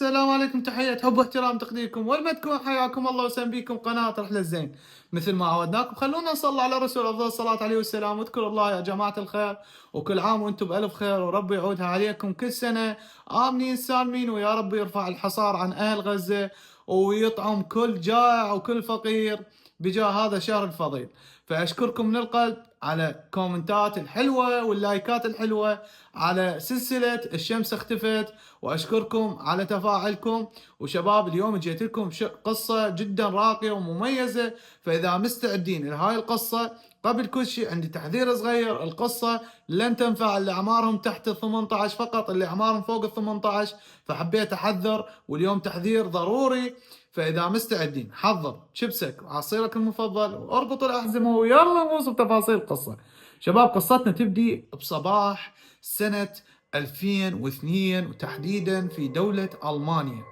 السلام عليكم، تحية حب واحترام تقديركم، وين ما تكون حياكم الله وسهلا بكم قناة رحلة الزين. مثل ما عودناكم خلونا نصلي على الرسول أفضل الصلاة عليه والسلام، واذكروا الله يا جماعة الخير، وكل عام وأنتم بألف خير، وربي يعودها عليكم كل سنة آمنين سالمين، ويا رب يرفع الحصار عن أهل غزة ويطعم كل جائع وكل فقير بجاه هذا الشهر الفضيل. فأشكركم من القلب على الكومنتات الحلوة واللايكات الحلوة على سلسلة الشمس اختفت، واشكركم على تفاعلكم. وشباب اليوم جيت لكم قصة جدا راقية ومميزة، فاذا مستعدين لهاي القصة قبل كل شيء عندي تحذير صغير. القصة لن تنفع اللي اعمارهم تحت ال 18، فقط اللي اعمارهم فوق ال 18، فحبيت احذر، واليوم تحذير ضروري. فاذا مستعدين حضر شبسك وعصيرك المفضل واربط الاحزمة ويلا نغوص بتفاصيل القصة. شباب قصتنا تبدي بصباح سنة 2002، وتحديدا في دولة ألمانيا،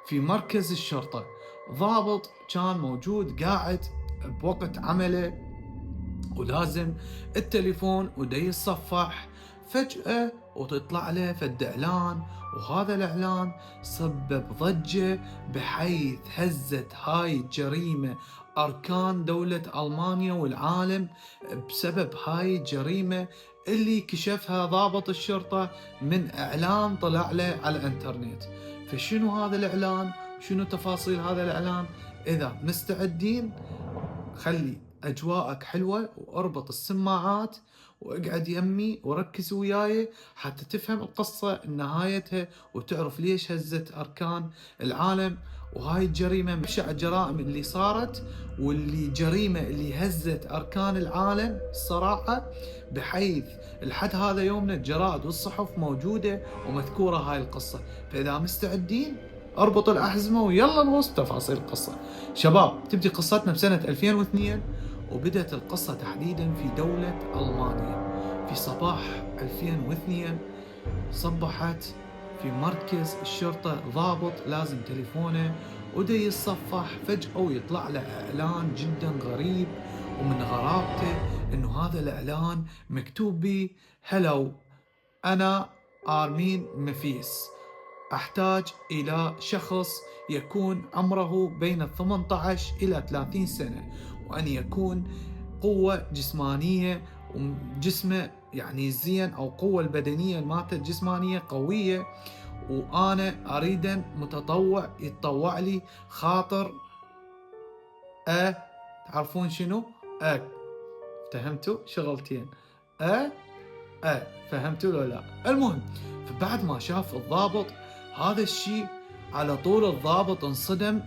في مركز الشرطة. ضابط كان موجود قاعد بوقت عمله ولازم التليفون ودا يتصفح، فجأة وتطلع له فد إعلان، وهذا الإعلان سبب ضجة بحيث هزت هاي الجريمة أركان دولة ألمانيا والعالم بسبب هاي الجريمة اللي كشفها ضابط الشرطة من إعلان طلع له على الإنترنت. فشنو هذا الإعلان؟ شنو تفاصيل هذا الإعلان؟ إذا مستعدين خلي أجواءك حلوة واربط السماعات واقعد يمي وركز وياي حتى تفهم القصة نهايتها، وتعرف ليش هزت أركان العالم. وهاي الجريمة مبشع الجرائم اللي صارت، واللي جريمة اللي هزت أركان العالم الصراحة، بحيث لحد هذا يومنا الجرائد والصحف موجودة ومذكورة هاي القصة. فإذا مستعدين اربطوا الأحزمة ويلا نغوص بتفاصيل القصة. شباب تبدي قصتنا بسنة 2002، وبدأت القصة تحديدا في دولة ألمانيا. في صباح 2002 صبحت في مركز الشرطة ضابط لازم تليفونه ودا يتصفح فجأة ويطلع له إعلان جدا غريب، ومن غرابته إنه هذا الإعلان مكتوب به: هلو، أنا آرمين مفيس، أحتاج إلى شخص يكون عمره بين 18 إلى 30 سنة، وأن يكون قوة جسمانية وجسمه يعني زين، أو قوة البدنية مالته الجسمانية قوية، وأنا أريد متطوع يتطوع لي خاطر تعرفون شنو؟ فهمتوا؟ شغلتين فهمتوا لو لا؟ المهم، فبعد ما شاف الضابط هذا الشيء على طول الضابط انصدم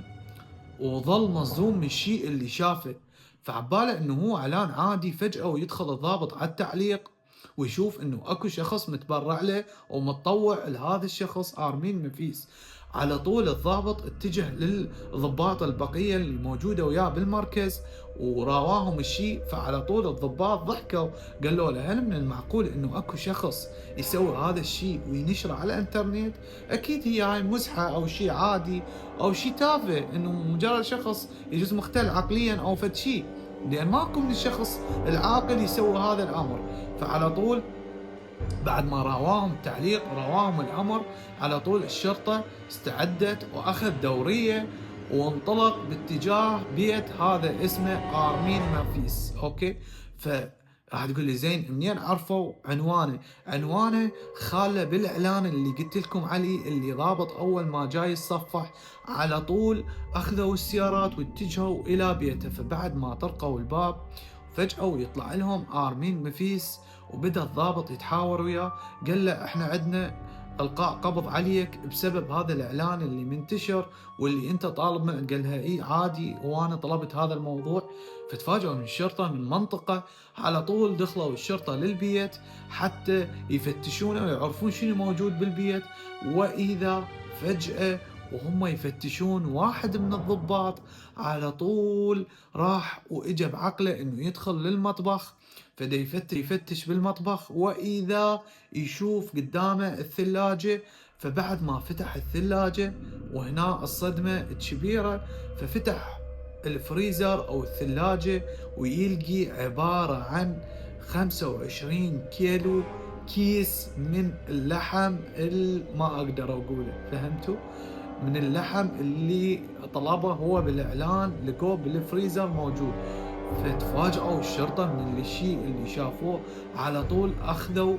وظل مصدوم من الشيء اللي شافه. فعباله انه هو اعلان عادي، فجأة ويدخل الضابط على التعليق ويشوف انه اكو شخص متبرع له ومتطوع لهذا الشخص آرمين مفيس. على طول الضابط اتجه للضباط البقية اللي موجودة وياه بالمركز وراواهم الشيء. فعلى طول الضباط ضحكوا، قالوا له: هل من المعقول انه اكو شخص يسوي هذا الشيء وينشره على الانترنت؟ اكيد هي هاي مزحة او شيء عادي او شيء تافه، انه مجرد شخص يجوز مختل عقليا او فد شيء، لان ماكو من الشخص العاقل يسوي هذا الامر. فعلى طول بعد ما راواهم التعليق راواهم الامر، على طول الشرطة استعدت واخذ دورية وانطلق باتجاه بيت هذا اسمه آرمين مافيس. اوكي، راح تقول لي: زين منين عرفوا عنوانه؟ عنوانه خاله بالاعلان اللي قلت لكم عليه، اللي ضابط اول ما جاي يتصفح على طول اخذوا السيارات واتجهوا الى بيته. فبعد ما طرقوا الباب فجأة ويطلع لهم آرمين مفيس، وبدأ الضابط يتحاور وياه، قال له: احنا عندنا القاء قبض عليك بسبب هذا الاعلان اللي منتشر واللي انت طالب منه. قال لها: اي عادي، وانا طلبت هذا الموضوع. فتفاجئوا من الشرطة من المنطقة، على طول دخلوا الشرطة للبيت حتى يفتشونه ويعرفون شنو موجود بالبيت. واذا فجأة وهم يفتشون واحد من الضباط على طول راح واجى بعقله انه يدخل للمطبخ. فدا يفتش بالمطبخ، واذا يشوف قدامه الثلاجة. فبعد ما فتح الثلاجة وهنا الصدمة الكبيرة، ففتح الفريزر او الثلاجة ويلقي عبارة عن 25 كيلو كيس من اللحم ما اقدر اقوله. فهمتوا؟ من اللحم اللي طلبه هو بالاعلان، لقوه بالفريزر موجود. فتفاجئوا الشرطة من الشيء اللي شافوه، على طول أخذوا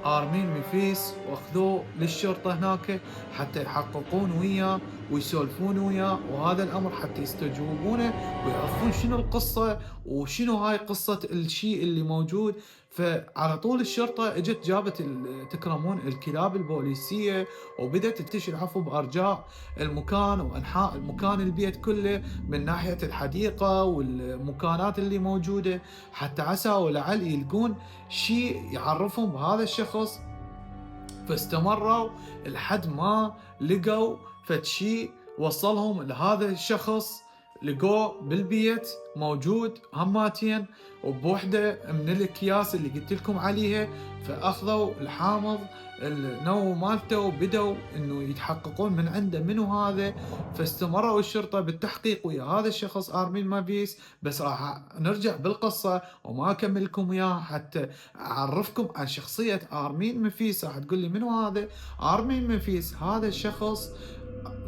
آرمين مفيس واخذوه للشرطة هناك حتى يحققون وياه ويسولفون وياه، وهذا الأمر حتى يستجوبونه ويعرفون شنو القصة وشنو هاي قصة الشيء اللي موجود. فعلى طول الشرطة اجت جابت تكرمون الكلاب البوليسية، وبدأت تنتشر عفوا بأرجاء المكان وأنحاء المكان، البيت كله من ناحية الحديقة والمكانات اللي موجودة، حتى عسى ولعل يلقون شيء يعرفهم بهذا الشخص. فاستمروا لحد ما لقوا فد شيء وصلهم لهذا الشخص، لقوه بالبيت موجود هماتين وبوحدة من الأكياس اللي قلت لكم عليها. فأخذوا الحامض النووي مالته وبدوا انه يتحققون من عنده منو هذا. فاستمروا الشرطة بالتحقيق ويا هذا الشخص آرمين مافيس. بس راح نرجع بالقصة وما اكمل لكم اياها حتى اعرفكم عن شخصية آرمين مافيس. راح تقول لي منو هذا آرمين مافيس؟ هذا الشخص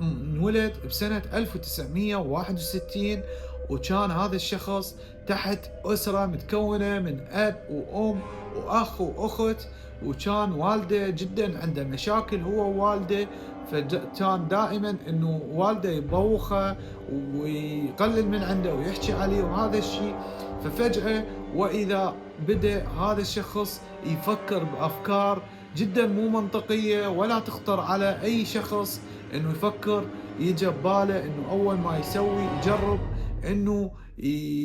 انولد بسنة 1961، وكان هذا الشخص تحت أسرة متكونة من أب وأم وأخ وأخت، وكان والده جدا عنده مشاكل هو ووالده، فكان دائما انه والده يبوخه ويقلل من عنده ويحكي عليه وهذا الشيء. ففجأة وإذا بدأ هذا الشخص يفكر بأفكار جدا مو منطقية ولا تخطر على أي شخص انه يفكر، يجي بباله انه اول ما يسوي يجرب انه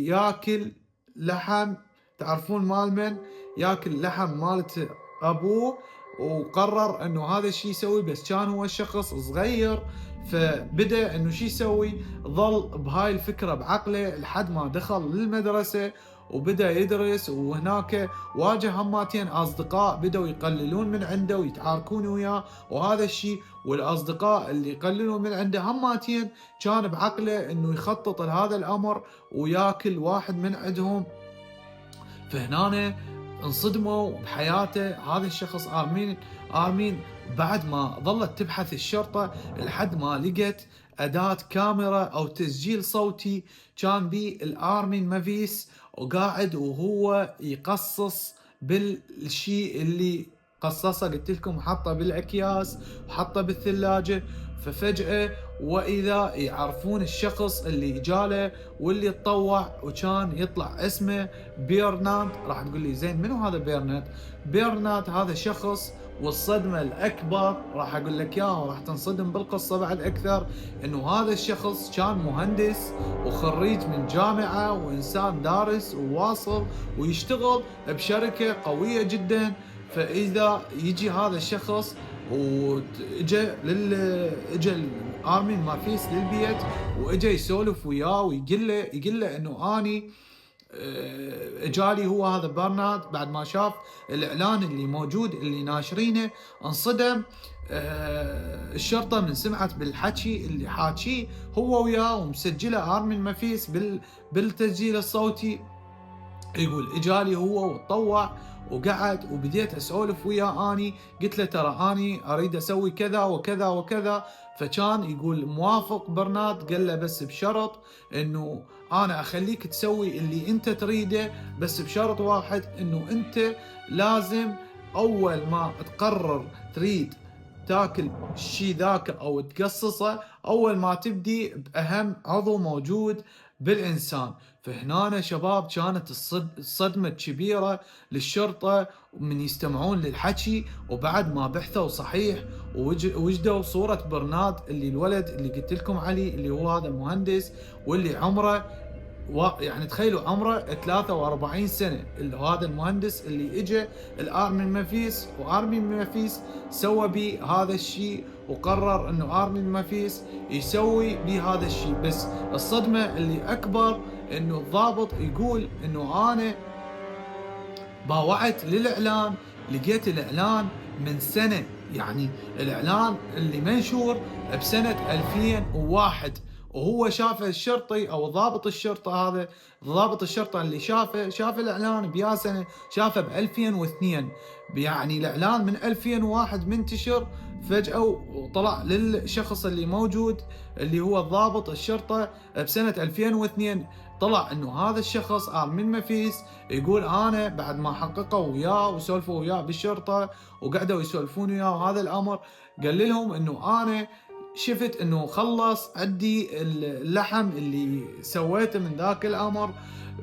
ياكل لحم. تعرفون مال من؟ ياكل لحم مالت ابوه. وقرر انه هذا الشيء يسوي، بس كان هو الشخص صغير، فبدأ انه شو يسوي، ظل بهاي الفكرة بعقله لحد ما دخل للمدرسة وبدأ يدرس. وهناك واجه هماتين اصدقاء بدأوا يقللون من عنده ويتعاركون وياه وهذا الشيء، والاصدقاء اللي يقللون من عنده هماتين كان بعقله انه يخطط لهذا الامر وياكل واحد من عندهم. فهنا انصدموا بحياته هذا الشخص آرمين بعد ما ظلت تبحث الشرطة لحد ما لقت أداة كاميرا أو تسجيل صوتي كان بيه الآرمين مافيس وقاعد وهو يقصص بالشيء اللي قصصه، قلت لكم حطه بالأكياس وحطه بالثلاجة. ففجأة وإذا يعرفون الشخص اللي جاله واللي تطوع، وكان يطلع اسمه بيرنارد. راح تقول لي زين منو هذا بيرنارد؟ بيرنارد هذا شخص، والصدمة الأكبر راح أقول لك إياها وراح تنصدم بالقصة بعد أكثر، إنه هذا الشخص كان مهندس وخريج من جامعة وإنسان دارس وواصل ويشتغل بشركة قوية جدا. فإذا يجي هذا الشخص اجى آرمين مافيس للبيت واجى يسولف وياه ويقول له انه اني اجالي هو هذا برنارد بعد ما شاف الاعلان اللي موجود اللي ناشرينه. انصدم الشرطة من سمعت بالحكي اللي حاكيه هو وياه ومسجله آرمين مافيس بالتسجيل الصوتي. يقول اجالي هو وتطوع وقعد وبديت اسولف وياه، اني قلت له ترى اني اريد اسوي كذا وكذا وكذا. فكان يقول موافق برنارد، قال له بس بشرط انه انا اخليك تسوي اللي انت تريده، بس بشرط واحد، انه انت لازم اول ما تقرر تريد تاكل الشيء ذاك او تقصصه، اول ما تبدي باهم عضو موجود بالانسان. فهنا شباب كانت الصدمة كبيرة للشرطة من يستمعون للحكي، وبعد ما بحثوا صحيح ووجدوا صورة برنارد اللي الولد اللي قلت لكم عليه اللي هو هذا المهندس واللي عمره يعني تخيلوا عمره 43 سنة، اللي هذا المهندس اللي اجى الآرمين مافيس، وآرمين مافيس سوى بيه هذا الشيء وقرر انه آرمين مافيس يسوي بيه هذا الشيء. بس الصدمة اللي اكبر انه الضابط يقول انه انا باوعت للاعلان، لقيت الاعلان من سنة، يعني الاعلان اللي منشور بسنة 2001 وهو شافه الشرطي او ضابط الشرطة. هذا ضابط الشرطة اللي شاف الاعلان بيا سنة، شافه ب 2002، يعني الاعلان من 2001 منتشر. فجأة وطلع للشخص اللي موجود اللي هو الضابط الشرطة بسنة 2002، طلع انه هذا الشخص ارمين مفيس يقول انا بعد ما حققوا وياه وسولفوا وياه بالشرطة وقعدوا يسولفون وياه وهذا الامر، قال لهم انه انا شفت انه خلص عندي اللحم اللي سويته من ذاك الامر،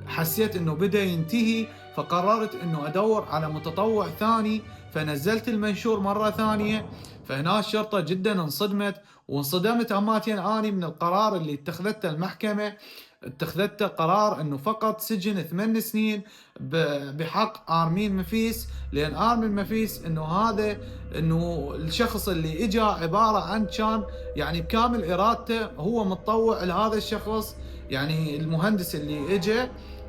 حسيت انه بدأ ينتهي، فقررت انه ادور على متطوع ثاني، فنزلت المنشور مرة ثانية. فهنا الشرطة جدا انصدمت، وانصدمت هماتين اني من القرار اللي اتخذته المحكمة. اتخذته قرار انه فقط سجن 8 سنين بحق ارمين مفيس، لان ارمين مفيس انه الشخص اللي اجى عبارة عن كان يعني بكامل ارادته هو متطوع لهذا الشخص، يعني المهندس اللي اجى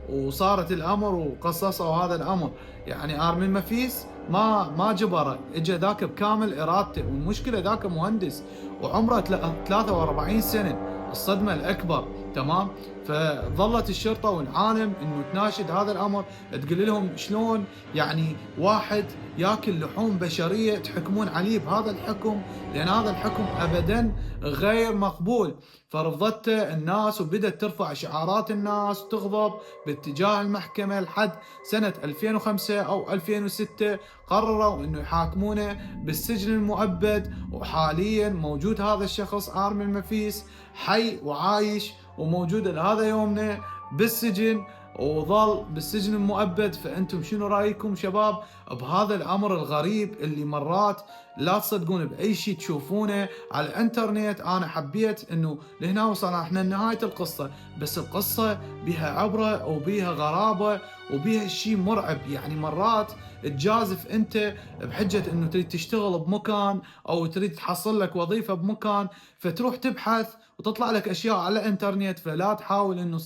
وصارت الامر وقصصوا هذا الامر، يعني ارمين مفيس ما جبره، اجى ذاك بكامل ارادته، والمشكله ذاك مهندس وعمره 43 سنه، الصدمه الاكبر. تمام. فظلت الشرطه والعالم انه تناشد هذا الامر، تقول لهم شلون يعني واحد ياكل لحوم بشريه تحكمون عليه بهذا الحكم، لان هذا الحكم ابدا غير مقبول. فرفضته الناس وبدت ترفع شعارات الناس وتغضب باتجاه المحكمة، لحد سنة 2005 أو 2006 قرروا أنه يحاكمونه بالسجن المؤبد. وحاليا موجود هذا الشخص ارمين مفيس حي وعايش وموجود لهذا يومنا بالسجن، وظل بالسجن المؤبد. فأنتم شنو رأيكم شباب بهذا الأمر الغريب اللي مرات لا تصدقون بأي شيء تشوفونه على الانترنت؟ أنا حبيت أنه لهنا وصلنا احنا لنهاية القصة، بس القصة بها عبرة وبيها غرابة وبيها شيء مرعب. يعني مرات تجازف انت بحجة انه تريد تشتغل بمكان او تريد تحصل لك وظيفة بمكان، فتروح تبحث وتطلع لك اشياء على الانترنت، فلا تحاول انه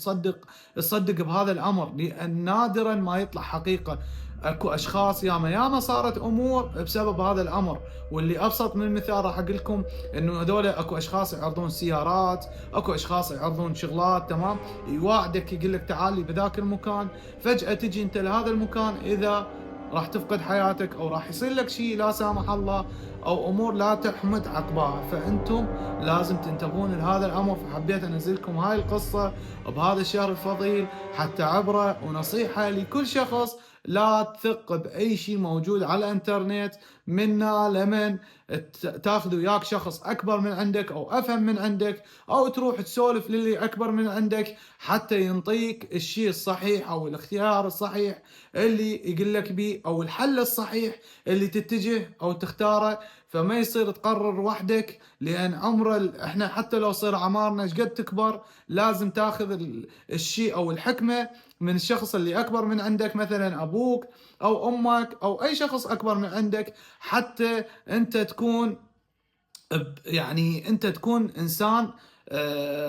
تصدق بهذا الامر، لان نادرا ما يطلع حقيقة. اكو اشخاص ياما صارت امور بسبب هذا الامر، واللي ابسط من المثال راح اقول لكم انه هذول اكو اشخاص يعرضون سيارات، اكو اشخاص يعرضون شغلات، تمام، يوعدك يقول لك تعال لي بذاك المكان، فجأة تجي انت لهذا المكان اذا راح تفقد حياتك او راح يصير لك شيء لا سامح الله، او امور لا تحمد عقباها. فانتم لازم تنتبهون لهذا الامر. فحبيت انزل لكم هاي القصة بهذا الشهر الفضيل حتى عبرة ونصيحة لكل شخص، لا تثق باي شيء موجود على الانترنت منا لمن تاخذ وياك شخص اكبر من عندك او افهم من عندك، او تروح تسولف للي اكبر من عندك حتى ينطيك الشيء الصحيح او الاختيار الصحيح اللي يقول لك بيه، او الحل الصحيح اللي تتجه او تختاره. فما يصير تقرر وحدك، لان احنا حتى لو صير اعمارنا ايش قد تكبر لازم تاخذ الشيء او الحكمه من الشخص اللي اكبر من عندك، مثلا ابوك او امك او اي شخص اكبر من عندك، حتى انت تكون يعني انت تكون انسان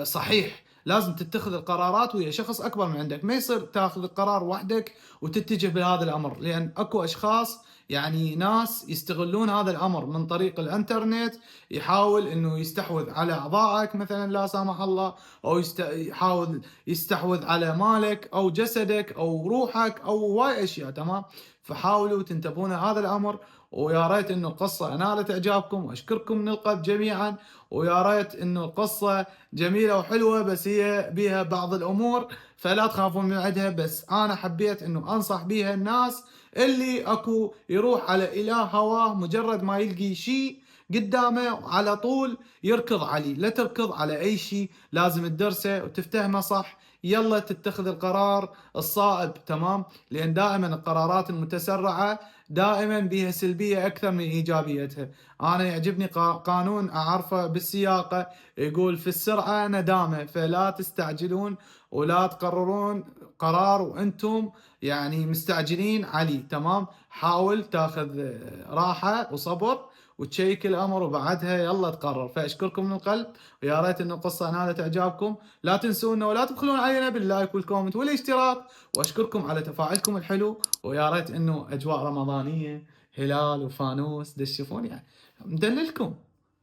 صحيح. لازم تتخذ القرارات ويا شخص اكبر من عندك، ما يصير تاخذ القرار وحدك وتتجه بهذا الامر، لان اكو اشخاص يعني ناس يستغلون هذا الامر من طريق الانترنت، يحاول انه يستحوذ على اعضائك مثلا لا سامح الله، او يحاول يستحوذ على مالك او جسدك او روحك او هواي اشياء. تمام. فحاولوا تنتبهون هذا الامر، ويا ريت انه القصه نالت اعجابكم، واشكركم من القلب جميعا. ويا ريت انه القصه جميله وحلوه، بس هي بيها بعض الامور فلا تخافون من عندها، بس انا حبيت انه انصح بيها الناس اللي اكو يروح على اله هواه مجرد ما يلقي شيء قدامه على طول يركض عليه. لا تركض على اي شيء، لازم تدرسه وتفتهمه صح، يلا تتخذ القرار الصائب. تمام. لان دائما القرارات المتسرعه دائما بها سلبية أكثر من إيجابيتها. أنا يعجبني قانون أعرفه بالسياقة، يقول في السرعة ندامة، فلا تستعجلون ولا تقررون قرار وأنتم يعني مستعجلين عليه. تمام. حاول تاخذ راحة وصبر وتشيك الأمر وبعدها يلا تقرر. فأشكركم من القلب، ويا ريت إن القصة نالت إعجابكم. لا تنسونا ولا تبخلون علينا باللايك والكومنت والاشتراك، وأشكركم على تفاعلكم الحلو. ويا ريت انه اجواء رمضانيه، هلال وفانوس تشوفون يعني مدللكم.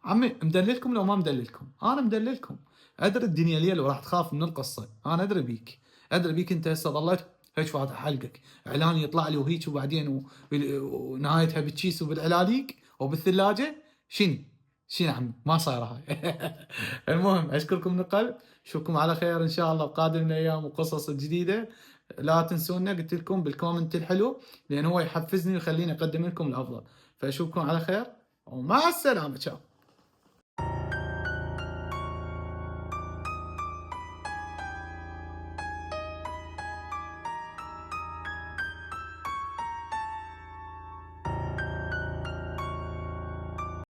عمي مدللكم لو ما مدللكم، انا مدللكم. ادري الدنيا ليل وراح تخاف من القصه، انا ادري بيك انت هسه ظليت هيك فاتح حلقك اعلان يطلع لي وهيك، وبعدين ونهايتها بالتشيس وبالعلاليق وبالثلاجه. شنو؟ شنو عمي؟ ما صايرة هاي. المهم أشكركم من القلب، أشوفكم على خير إن شاء الله بقادم الأيام وقصص جديدة. لا تنسونا قلت لكم بالكومنت الحلو، لأن هو يحفزني ويخليني أقدم لكم الأفضل. فأشوفكم على خير ومع السلامة. تشاو.